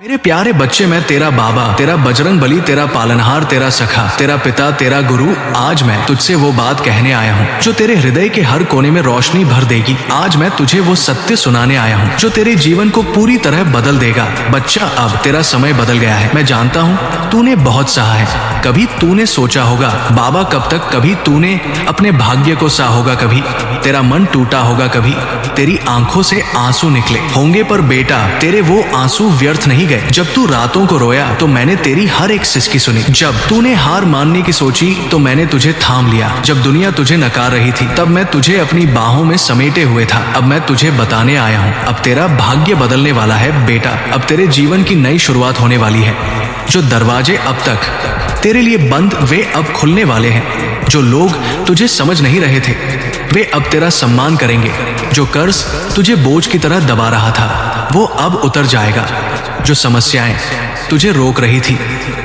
मेरे प्यारे बच्चे, मैं तेरा बाबा, तेरा बजरंग बली, तेरा पालनहार, तेरा सखा, तेरा पिता, तेरा गुरु, आज मैं तुझसे वो बात कहने आया हूँ जो तेरे हृदय के हर कोने में रोशनी भर देगी। आज मैं तुझे वो सत्य सुनाने आया हूँ जो तेरे जीवन को पूरी तरह बदल देगा। बच्चा, अब तेरा समय बदल गया है। मैं जानता हूँ तूने बहुत सहा है। कभी तूने सोचा होगा बाबा कब तक, कभी तूने अपने भाग्य को सहा होगा, कभी तेरा मन टूटा होगा, कभी तेरी आंखों से आंसू निकले होंगे, पर बेटा तेरे वो आंसू व्यर्थ नहीं गए। जब तू रातों को रोया तो मैंने तेरी हर एक सिसकी सुनी। जब तूने हार मानने की सोची तो मैंने तुझे थाम लिया। जब दुनिया तुझे नकार रही थी तब मैं तुझे अपनी बाहों में समेटे हुए था। अब मैं तुझे बताने आया हूँ, अब तेरा भाग्य बदलने वाला है बेटा। अब तेरे जीवन की नई शुरुआत होने वाली है। जो दरवाजे अब तक तेरे लिए बंद, वे अब खुलने वाले हैं। जो लोग तुझे समझ नहीं रहे थे वे अब तेरा सम्मान करेंगे। जो कर्ज तुझे बोझ की तरह दबा रहा था वो अब उतर जाएगा। जो समस्याएं तुझे रोक रही थी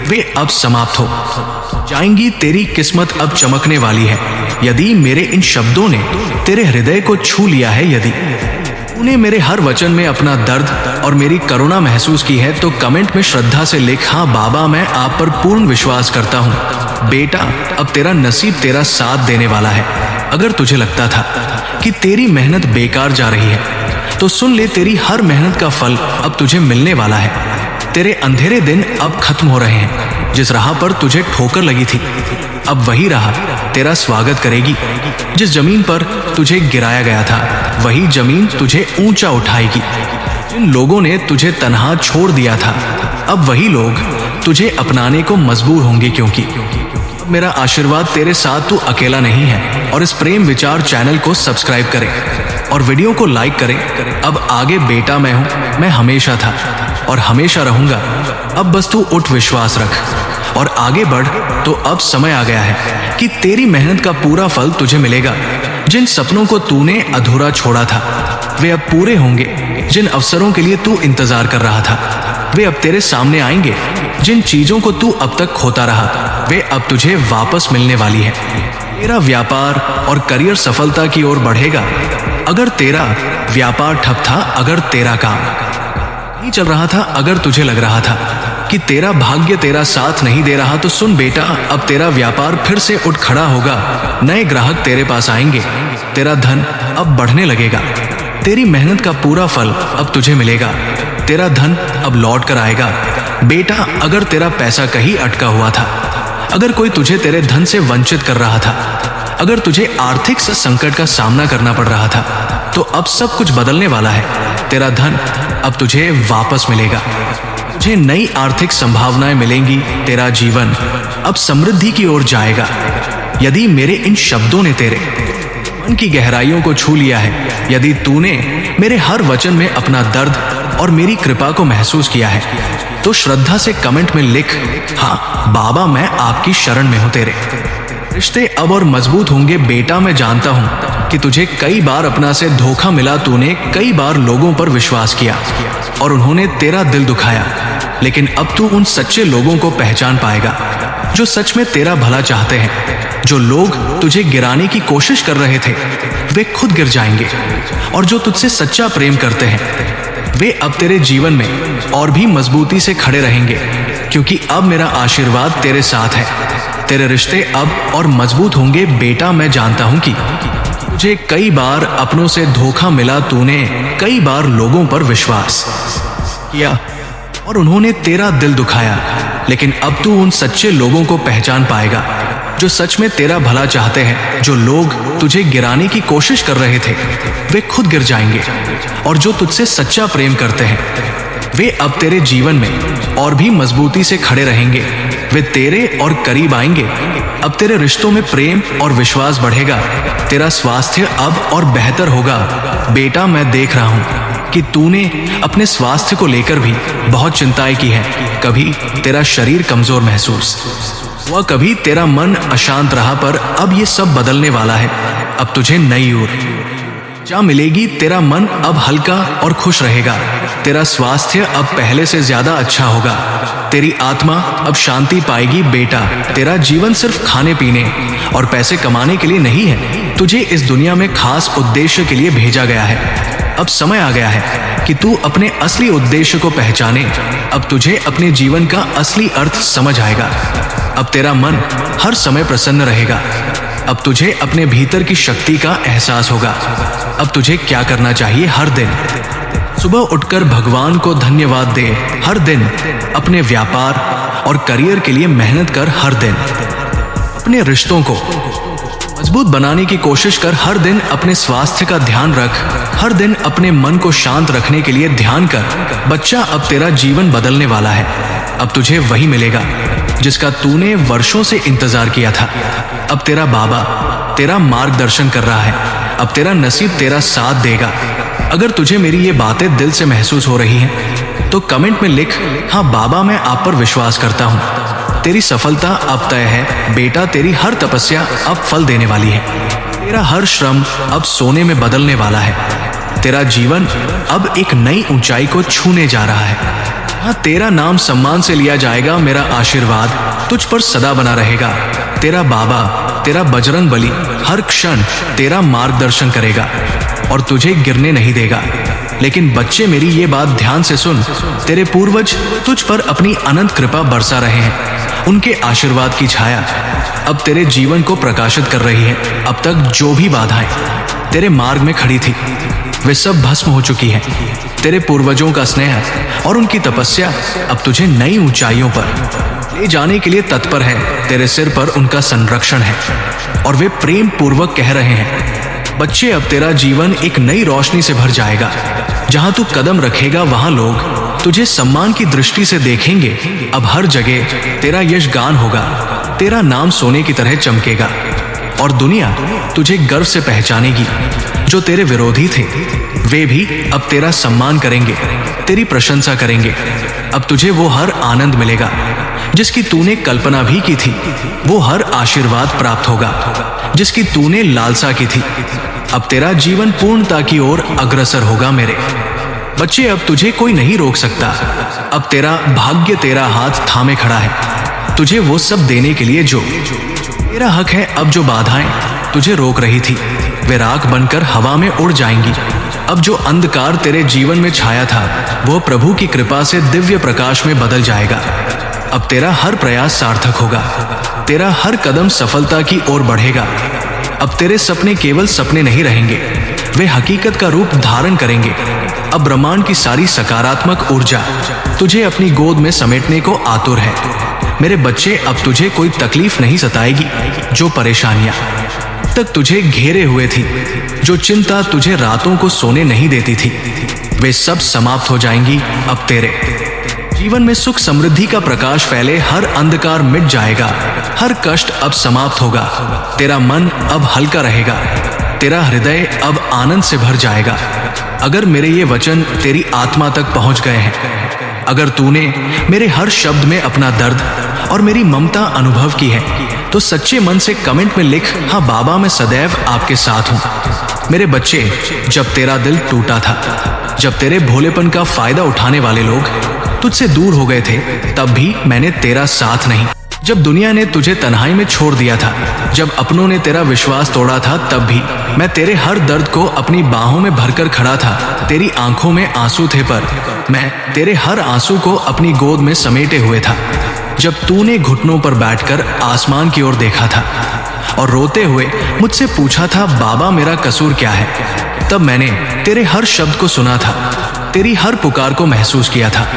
वे अब समाप्त हो जाएंगी। तेरी किस्मत अब चमकने वाली है। यदि मेरे इन शब्दों ने तेरे हृदय को छू लिया है, यदि तूने मेरे हर वचन में अपना दर्द और मेरी करुणा महसूस की है, तो कमेंट में श्रद्धा से लिख, हाँ बाबा, मैं आप पर पूर्ण विश्वास करता हूँ। बेटा, अब तेरा नसीब तेरा साथ देने वाला है। अगर तुझे लगता था कि तेरी मेहनत बेकार जा रही है तो सुन ले, तेरी हर मेहनत का फल अब तुझे मिलने वाला है। तेरे अंधेरे दिन अब खत्म हो रहे हैं। जिस राह पर तुझे ठोकर लगी थी अब वही राह तेरा स्वागत करेगी। जिस जमीन पर तुझे गिराया गया था वही जमीन तुझे ऊंचा उठाएगी। जिन लोगों ने तुझे तन्हा छोड़ दिया था अब वही लोग तुझे अपनाने को मजबूर होंगे, क्योंकि मेरा आशीर्वाद तेरे साथ, तू अकेला नहीं है। और इस प्रेम विचार चैनल को सब्सक्राइब करें और वीडियो को लाइक करें। अब आगे बेटा मैं हूं, मैं हमेशा था और हमेशा रहूंगा। अब बस तू उठ, विश्वास रख और आगे बढ़। तो अब समय आ गया है कि तेरी मेहनत का पूरा फल तुझे मिलेगा। जिन सपनों को तूने अधूरा छोड़ा था वे अब पूरे होंगे। जिन अवसरों के लिए तू इंतजार कर रहा था वे अब तेरे सामने आएंगे। जिन चीजों को तू अब तक खोता रहा वे अब तुझे वापस मिलने वाली है। तेरा व्यापार और करियर सफलता की ओर बढ़ेगा। अगर तेरा व्यापार ठप था, अगर तेरा काम नहीं चल रहा था, अगर तुझे लग रहा था कि तेरा भाग्य तेरा साथ नहीं दे रहा, तो सुन बेटा, अब तेरा व्यापार फिर से उठ खड़ा होगा। नए ग्राहक तेरे पास आएंगे। तेरा धन अब बढ़ने लगेगा। तेरी मेहनत का पूरा फल अब तुझे मिलेगा। तेरा धन अब लौट कर आएगा। बेटा, अगर तेरा पैसा कहीं अटका हुआ था, अगर कोई तुझे तेरे धन से वंचित कर रहा था, अगर तुझे आर्थिक संकट का सामना करना पड़ रहा था, तो अब सब कुछ बदलने वाला है। तेरा धन अब तुझे वापस मिलेगा। तुझे नई आर्थिक संभावनाएं मिलेंगी। तेरा जीवन अब समृद्धि की ओर जाएगा। यदि मेरे इन शब्दों ने तेरे मन की गहराइयों को छू लिया है, यदि तूने मेरे हर वचन में अपना दर्द और मेरी कृपा को महसूस किया है, तो श्रद्धा से कमेंट में लिख, हाँ बाबा, मैं आपकी शरण में हूं। तेरे रिश्ते अब और मजबूत होंगे। बेटा, मैं जानता हूं कि तुझे कई बार अपना से धोखा मिला। तूने कई बार लोगों पर विश्वास किया और उन्होंने तेरा दिल दुखाया, लेकिन अब तू उन सच्चे लोगों को पहचान पाएगा जो सच में तेरा भला चाहते हैं। जो लोग तुझे गिराने की कोशिश कर रहे थे वे खुद गिर जाएंगे, और जो तुझसे सच्चा प्रेम करते हैं वे अब तेरे जीवन में और भी मजबूती से खड़े रहेंगे, क्योंकि अब मेरा आशीर्वाद तेरे साथ है। तेरे रिश्ते अब और मजबूत होंगे। बेटा, मैं जानता हूं कि तुझे कई बार अपनों से धोखा मिला। तूने कई बार लोगों पर विश्वास किया और उन्होंने तेरा दिल दुखाया, लेकिन अब तू उन सच्चे लोगों को पहचान पाएगा जो सच में तेरा भला चाहते हैं। जो लोग तुझे गिराने की कोशिश कर रहे थे वे खुद गिर जाएंगे, और जो तुझसे सच्चा प्रेम करते हैं वे अब तेरे जीवन में और भी मजबूती से खड़े रहेंगे। वे तेरे और करीब आएंगे। अब तेरे रिश्तों में प्रेम और विश्वास बढ़ेगा। तेरा स्वास्थ्य अब और बेहतर होगा। बेटा, मैं देख रहा हूं कि तूने अपने स्वास्थ्य को लेकर भी बहुत चिंताएं की है। कभी तेरा शरीर कमजोर महसूस हुआ, कभी तेरा मन अशांत रहा, पर अब ये सब बदलने वाला है। अब तुझे नई ऊर्जा मिलेगी। तेरा मन अब हल्का और खुश रहेगा। तेरा स्वास्थ्य अब पहले से ज्यादा अच्छा होगा। तेरी आत्मा अब शांति पाएगी। बेटा, तेरा जीवन सिर्फ खाने पीने और पैसे कमाने के लिए नहीं है। तुझे इस दुनिया में खास उद्देश्य के लिए भेजा गया है। अब समय आ गया है कि तू अपने असली उद्देश्य को पहचाने। अब तुझे अपने जीवन का असली अर्थ समझ आएगा। अब तेरा मन हर समय प्रसन्न रहेगा। अब तुझे अपने भीतर की शक्ति का एहसास होगा। अब तुझे क्या करना चाहिए? हर दिन सुबह उठकर भगवान को धन्यवाद दे। हर दिन अपने व्यापार और करियर के लिए मेहनत कर। हर दिन अपने रिश्तों को मजबूत बनाने की कोशिश कर। हर दिन अपने स्वास्थ्य का ध्यान रख। हर दिन अपने मन को शांत रखने के लिए ध्यान कर। बच्चा, अब तेरा जीवन बदलने वाला है। अब तुझे वही मिलेगा जिसका तूने वर्षों से इंतजार किया था। अब तेरा बाबा तेरा मार्गदर्शन कर रहा है। अब तेरा नसीब तेरा साथ देगा। अगर तुझे मेरी ये बातें दिल से महसूस हो रही हैं तो कमेंट में लिख, हाँ बाबा, मैं आप पर विश्वास करता हूँ। तेरी सफलता अब तय है बेटा। तेरी हर तपस्या अब फल देने वाली है। तेरा हर श्रम अब सोने में बदलने वाला है। तेरा जीवन अब एक नई ऊंचाई को छूने जा रहा है। हाँ, तेरा नाम सम्मान से लिया जाएगा। मेरा आशीर्वाद तुझ पर सदा बना रहेगा। तेरा बाबा तेरा बजरंग बली हर क्षण तेरा मार्गदर्शन करेगा और तुझे गिरने नहीं देगा। लेकिन बच्चे, मेरी ये बात ध्यान से सुन। तेरे पूर्वज तुझ पर अपनी अनंत कृपा बरसा रहे हैं। उनके आशीर्वाद की छाया अब तेरे जीवन को प्रकाशित कर रही है। अब तक जो भी बाधाएं तेरे मार्ग में खड़ी थी वे सब भस्म हो चुकी हैं। तेरे पूर्वजों का स्नेह और उनकी तपस्या अब तुझे नई ऊंचाइयों पर ले जाने के लिए तत्पर है। तेरे सिर पर उनका संरक्षण है और वे प्रेम पूर्वक कह रहे हैं, बच्चे, अब तेरा जीवन एक नई रोशनी से भर जाएगा। जहां तू कदम रखेगा वहां लोग तुझे सम्मान की दृष्टि से देखेंगे। अब हर जगह तेरा यश गान होगा। तेरा नाम सोने की तरह चमकेगा और दुनिया तुझे गर्व से पहचानेगी। जो तेरे विरोधी थे वे भी अब तेरा सम्मान करेंगे, तेरी प्रशंसा करेंगे। अब तुझे वो हर आनंद मिलेगा जिसकी तूने कल्पना भी की थी। वो हर आशीर्वाद प्राप्त होगा जिसकी तूने लालसा की थी। अब तेरा जीवन पूर्णता की ओर अग्रसर होगा। मेरे बच्चे, अब तुझे कोई नहीं रोक सकता। अब तेरा भाग्य तेरा हाथ थामे खड़ा है तुझे वो सब देने के लिए जो तेरा हक है। अब जो बाधाएं तुझे रोक रही थी वे राख बनकर हवा में उड़ जाएंगी। अब जो अंधकार तेरे जीवन में छाया था वो प्रभु की कृपा से दिव्य प्रकाश में बदल जाएगा। अब तेरा हर प्रयास सार्थक होगा। तेरा हर कदम सफलता की ओर बढ़ेगा। अब तेरे सपने केवल सपने नहीं रहेंगे, वे हकीकत का रूप धारण करेंगे। अब ब्रह्मांड की सारी सकारात्मक ऊर्जा तुझे अपनी गोद में समेटने को आतुर है। मेरे बच्चे, अब तुझे कोई तकलीफ नहीं सताएगी। जो परेशानियां तक तुझे घेरे हुए थी, जो चिंता तुझे रातों को सोने नहीं देती थी, वे सब समाप्त हो जाएंगी। अब तेरे जीवन में सुख समृद्धि का प्रकाश फैले। हर अंधकार मिट जाएगा। हर कष्ट अब समाप्त होगा। तेरा मन अब हल्का रहेगा। तेरा हृदय अब आनंद से भर जाएगा। अगर मेरे ये वचन तेरी आत्मा तक पहुंच गए हैं, अगर तूने मेरे हर शब्द में अपना दर्द और मेरी ममता अनुभव की है, तो सच्चे मन से कमेंट में लिख, हाँ बाबा, मैं सदैव आपके साथ हूं। मेरे बच्चे, जब तेरा दिल टूटा था, जब तेरे भोलेपन का फायदा उठाने वाले लोग तुझसे दूर हो गए थे, तब भी मैंने तेरा साथ नहीं। जब दुनिया ने तुझे तन्हाई में छोड़ दिया था, जब अपनों ने तेरा विश्वास तोड़ा था, तब भी मैं तेरे हर दर्द को अपनी बाहों में भरकर खड़ा था। तेरी आंखों में आंसू थे, पर मैं तेरे हर आंसू को अपनी गोद में समेटे हुए था। जब तूने घुटनों पर बैठकर आसमान की ओर देखा था और रोते हुए मुझसे पूछा था, बाबा मेरा कसूर क्या है, तब मैंने तेरे हर शब्द को सुना था, तेरी हर पुकार को महसूस किया था।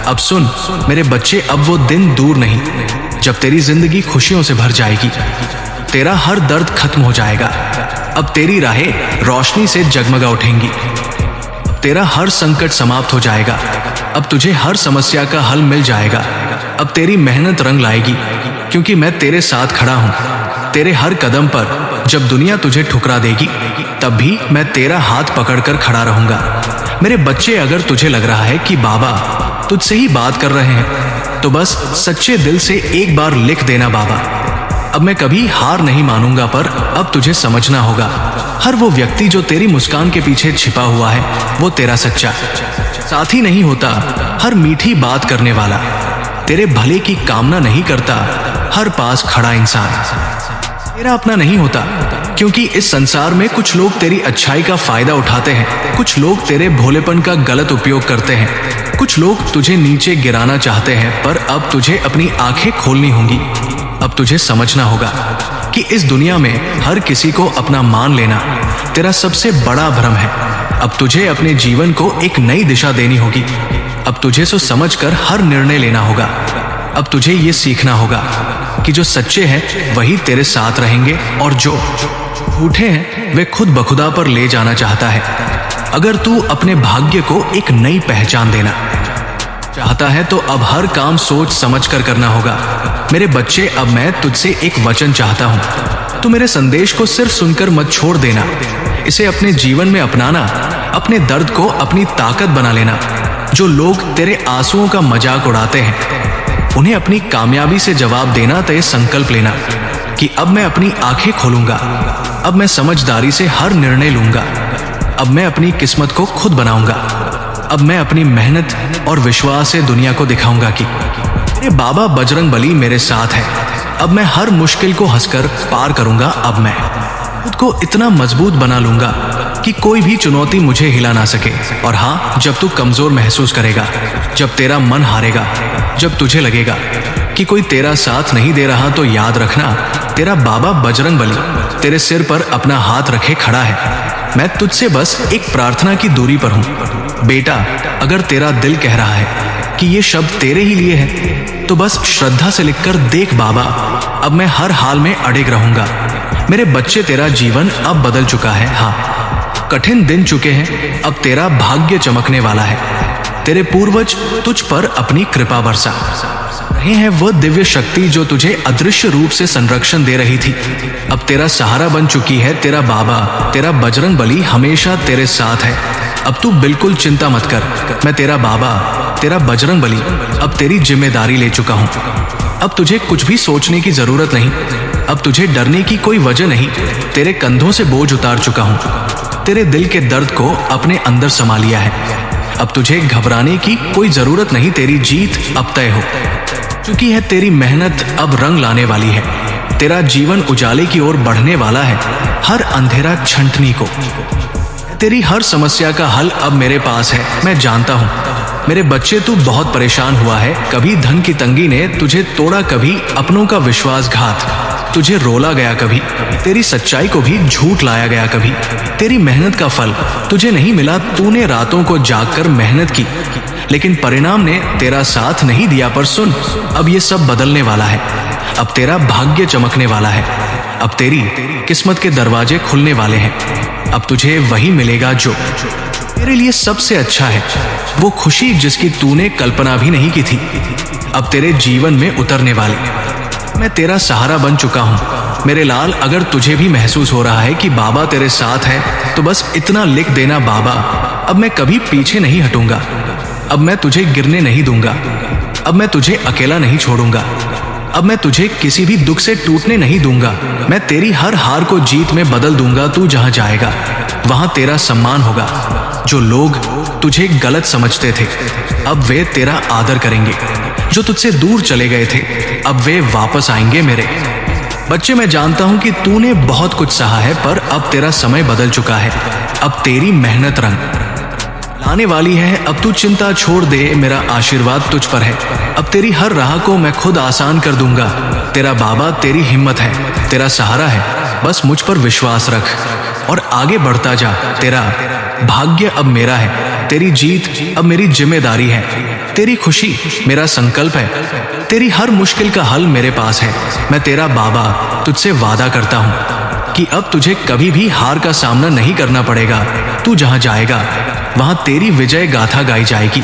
अब सुन मेरे बच्चे, अब वो दिन दूर नहीं जब तेरी जिंदगी खुशियों से भर जाएगी। तेरा हर दर्द खत्म हो जाएगा। अब तेरी राहें रोशनी से जगमगा उठेंगी। तेरा हर संकट समाप्त हो जाएगा। अब तुझे हर समस्या का हल मिल जाएगा। अब तेरी मेहनत रंग लाएगी, क्योंकि मैं तेरे साथ खड़ा हूं। तेरे हर कदम पर जब दुनिया तुझे ठुकरा देगी, तब भी मैं तेरा हाथ पकड़कर खड़ा रहूंगा। मेरे बच्चे, अगर तुझे लग रहा है कि बाबा तुझसे ही बात कर रहे हैं, तो बस सच्चे दिल से एक बार लिख देना, बाबा अब मैं कभी हार नहीं मानूंगा। पर अब तुझे समझना होगा, हर वो व्यक्ति जो तेरी मुस्कान के पीछे छिपा हुआ है, वो तेरा सच्चा साथी नहीं होता। हर मीठी बात करने वाला, तेरे भले की कामना नहीं करता, हर पास खड़ा इंसान तेरा अपना नहीं होता। क्योंकि इस संसार में कुछ लोग तेरी अच्छाई का फायदा उठाते हैं, कुछ लोग तेरे भोलेपन का गलत उपयोग करते हैं, कुछ लोग तुझे नीचे गिराना चाहते हैं। पर अब तुझे अपनी आंखें खोलनी होंगी। अब तुझे समझना होगा कि इस दुनिया में हर किसी को अपना मान लेना तेरा सबसे बड़ा भ्रम है। अब तुझे अपने जीवन को एक नई दिशा देनी होगी। अब तुझे सो समझकर हर निर्णय लेना होगा। अब तुझे ये सीखना होगा कि जो सच्चे हैं वही तेरे साथ रहेंगे और जो झूठे हैं वे खुद बखुदा पर ले जाना चाहता है। अगर तू अपने भाग्य को एक नई पहचान देना चाहता है तो अब हर काम सोच समझ कर करना होगा। मेरे बच्चे, अब मैं तुझसे एक वचन चाहता हूँ। तू मेरे संदेश को सिर्फ सुनकर मत छोड़ देना, इसे अपने जीवन में अपनाना, अपने दर्द को अपनी ताकत बना लेना। जो लोग तेरे आंसुओं का मजाक उड़ाते हैं उन्हें अपनी कामयाबी से जवाब देना तय संकल्प लेना कि अब मैं अपनी आंखें खोलूंगा, अब मैं समझदारी से हर निर्णय लूंगा, अब मैं अपनी किस्मत को खुद बनाऊंगा, अब मैं अपनी मेहनत और विश्वास से दुनिया को दिखाऊंगा कि मेरे बाबा बजरंग बली मेरे साथ है। अब मैं हर मुश्किल को हंसकर पार करूंगा। अब मैं खुद को इतना मजबूत बना लूंगा कि कोई भी चुनौती मुझे हिला ना सके। और हाँ, जब तू कमजोर महसूस करेगा, जब तेरा मन हारेगा, जब तुझे लगेगा कि कोई तेरा साथ नहीं दे रहा, तो याद रखना तेरा बाबा बजरंग बली तेरे सिर पर अपना हाथ रखे खड़ा है। मैं तुझसे बस एक प्रार्थना की दूरी पर हूं। बेटा, अगर तेरा दिल कह रहा है कि ये शब्द तेरे ही लिए है तो बस श्रद्धा से लिखकर देख बाबा, अब मैं हर हाल में अड़िग रहूंगा। मेरे बच्चे, तेरा जीवन अब बदल चुका है। हाँ, कठिन दिन चुके हैं, अब तेरा भाग्य चमकने वाला है। तेरे पूर्वज तुझ पर अपनी कृपा बरसा रहे हैं। वह दिव्य शक्ति जो तुझे अदृश्य रूप से संरक्षण दे रही थी, अब तेरा सहारा बन चुकी है। तेरा बाबा, तेरा बजरंग बली हमेशा तेरे साथ है। अब तू बिल्कुल चिंता मत कर। मैं तेरा बाबा, तेरा बजरंग बली अब तेरी जिम्मेदारी ले चुका हूं। अब तुझे कुछ भी सोचने की जरूरत नहीं, अब तुझे डरने की कोई वजह नहीं। तेरे कंधों से बोझ उतार चुका हूं, तेरे दिल के दर्द को अपने अंदर समा लिया है। अब तुझे घबराने की कोई जरूरत नहीं, तेरी जीत अब तय हो चुकी है। तेरी मेहनत अब रंग लाने वाली है। तेरा जीवन उजाले की ओर बढ़ने वाला है। हर अंधेरा छंटनी को, तेरी हर समस्या का हल अब मेरे पास है। मैं जानता हूं मेरे बच्चे, तू बहुत परेशान हुआ है। कभी धन की तंगी ने तुझे तोड़ा, कभी अपनों का विश्वासघात तुझे रोला गया, कभी तेरी सच्चाई को भी झूठ लाया गया, कभी तेरी मेहनत का फल तुझे नहीं मिला। तूने रातों को जागकर मेहनत की लेकिन परिणाम ने तेरा साथ नहीं दिया। पर सुन, अब ये सब बदलने वाला है। अब तेरा भाग्य चमकने वाला है। अब तेरी किस्मत के दरवाजे खुलने वाले हैं। अब तुझे वही मिलेगा जो तेरे लिए सबसे अच्छा है, वो खुशी जिसकी तूने कल्पना भी नहीं की थी, अब तेरे जीवन में उतरने वाली। मैं तेरा सहारा बन चुका हूं मेरे लाल। अगर तुझे भी महसूस हो रहा है कि बाबा तेरे साथ है तो बस इतना लिख देना, बाबा अब मैं कभी पीछे नहीं हटूंगा, अब मैं तुझे गिरने नहीं दूंगा, अब मैं तुझे अकेला नहीं छोड़ूंगा, अब मैं तुझे किसी भी दुख से टूटने नहीं दूंगा। मैं तेरी हर हार को जीत में बदल दूंगा। तू जहां जाएगा वहां तेरा सम्मान होगा। जो लोग तुझे गलत समझते थे अब वे तेरा आदर करेंगे। जो तुझसे दूर चले गए थे अब वे वापस आएंगे। मेरे बच्चे, मैं जानता हूं कि तूने बहुत कुछ सहा है, पर अब तेरा समय बदल चुका है। अब तेरी मेहनत रंग लाने वाली है। अब तू चिंता छोड़ दे, मेरा आशीर्वाद तुझ पर है। अब तेरी हर राह को मैं खुद आसान कर दूंगा। तेरा बाबा तेरी हिम्मत है, तेरा सहारा है। बस मुझ पर विश्वास रख और आगे बढ़ता जा। तेरा भाग्य अब मेरा है, तेरी जीत अब मेरी जिम्मेदारी है, तेरी खुशी मेरा संकल्प है, तेरी हर मुश्किल का हल मेरे पास है। मैं तेरा बाबा तुझसे वादा करता हूं कि अब तुझे कभी भी हार का सामना नहीं करना पड़ेगा। तू जहां जाएगा वहां तेरी विजय गाथा गाई जाएगी।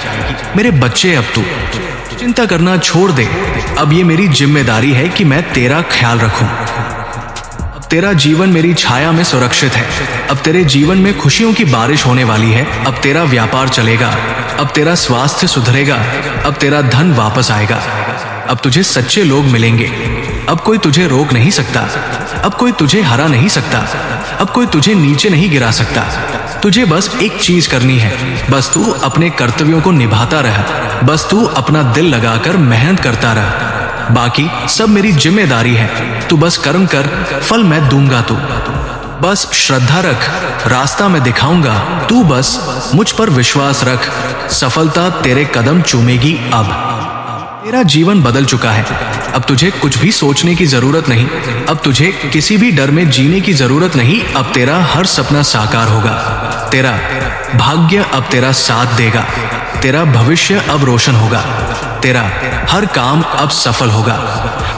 मेरे बच्चे, अब तू चिंता करना छोड़ दे। अब ये मेरी जिम्मेदारी है कि मैं तेरा ख्याल रखूं। अब तेरा जीवन मेरी छाया में सुरक्षित है। अब तेरे जीवन में खुशियों की बारिश होने वाली है। अब तेरा व्यापार चलेगा, अब तेरा स्वास्थ्य सुधरेगा, अब तेरा धन वापस आएगा। अब तुझे सच्चे लोग मिलेंगे। अब कोई तुझे रोक नहीं सकता, अब कोई तुझे हरा नहीं सकता, अब कोई तुझे नीचे नहीं गिरा सकता। तुझे बस एक चीज करनी है, बस तू अपने कर्तव्यों को निभाता रह, बस तू अपना दिल लगाकर मेहनत करता रह। बाकी सब मेरी जिम्मेदारी है। तू बस कर्म कर, फल मैं दूंगा। तू बस श्रद्धा रख, रास्ता मैं दिखाऊंगा, तू बस मुझ पर विश्वास रख, सफलता तेरे कदम चूमेगी अब। तेरा जीवन बदल चुका है, अब तुझे कुछ भी सोचने की जरूरत नहीं, अब तुझे किसी भी डर में जीने की जरूरत नहीं, अब तेरा हर सपना साकार होगा, तेरा भाग्य अब तेरा साथ देगा, तेरा भविष्य अब रोशन होगा, तेरा हर काम अब सफल होगा।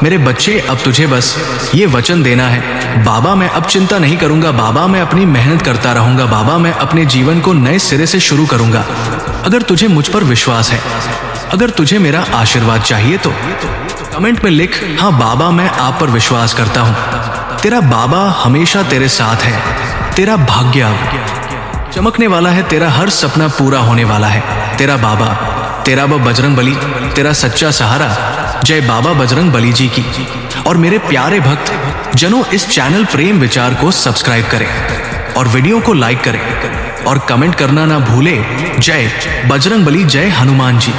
मेरे बच्चे, अब तुझे बस ये वचन देना है, बाबा मैं अब चिंता नहीं करूंगा, बाबा मैं अपनी मेहनत करता रहूंगा, बाबा मैं अपने जीवन को नए सिरे से शुरू करूंगा। अगर तुझे मुझ पर विश्वास है, अगर तुझे मेरा आशीर्वाद चाहिए तो कमेंट में लिख, हाँ बाबा मैं आप पर विश्वास करता हूं। तेरा बाबा हमेशा तेरे साथ है, तेरा भाग्य अब चमकने वाला है, तेरा हर सपना पूरा होने वाला है। तेरा बाबा, तेरा वो बजरंग बली, तेरा सच्चा सहारा। जय बाबा बजरंग बली जी की। और मेरे प्यारे भक्त जनों, इस चैनल प्रेम विचार को सब्सक्राइब करें और वीडियो को लाइक करें और कमेंट करना ना भूले। जय बजरंग बली, जय हनुमान जी।